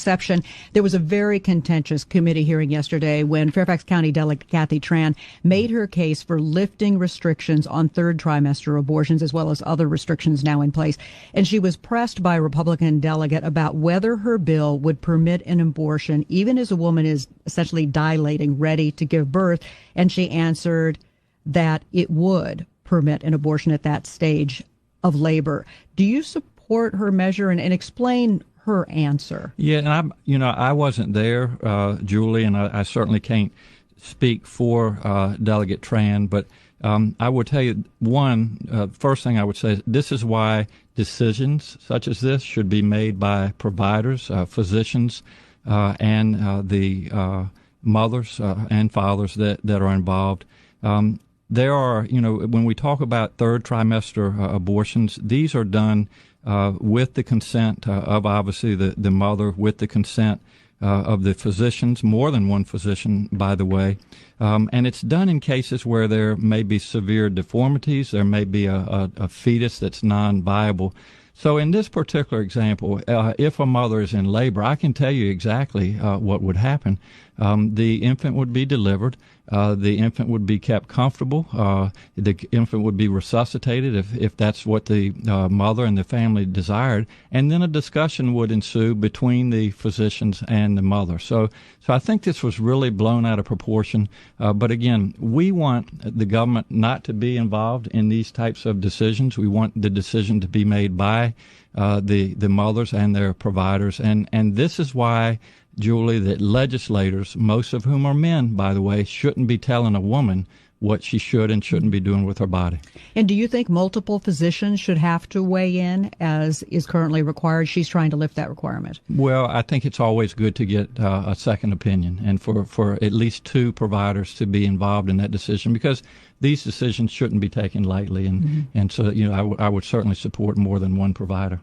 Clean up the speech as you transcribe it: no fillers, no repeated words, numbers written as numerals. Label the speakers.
Speaker 1: exception. There was a very contentious committee hearing yesterday when Fairfax County Delegate Kathy Tran made her case for lifting restrictions on third trimester abortions, as well as other restrictions now in place. And she was pressed by a Republican delegate about whether her bill would permit an abortion even as a woman is essentially dilating, ready to give birth. And she answered that it would permit an abortion at that stage of labor. Do you support her measure, and explain her answer?
Speaker 2: Yeah, and I wasn't there, Julie, and I certainly can't speak for Delegate Tran, but I would tell you first thing I would say is this is why decisions such as this should be made by providers, physicians, and the mothers and fathers that are involved. There are, when we talk about third trimester abortions, these are done with the consent of obviously the mother, with the consent of the physicians, more than one physician, by the way. And it's done in cases where there may be severe deformities, there may be a fetus that's non-viable. So in this particular example, if a mother is in labor, I can tell you exactly what would happen. The infant would be delivered. The infant would be kept comfortable. The infant would be resuscitated if that's what the mother and the family desired. And then a discussion would ensue between the physicians and the mother. So I think this was really blown out of proportion. But again, we want the government not to be involved in these types of decisions. We want the decision to be made by the mothers and their providers. And this is why, Julie, that legislators, most of whom are men, by the way, shouldn't be telling a woman what she should and shouldn't be doing with her body.
Speaker 1: And do you think multiple physicians should have to weigh in, as is currently required? She's trying to lift that requirement.
Speaker 2: Well, I think it's always good to get a second opinion, and for at least two providers to be involved in that decision, because these decisions shouldn't be taken lightly. And so, I would certainly support more than one provider.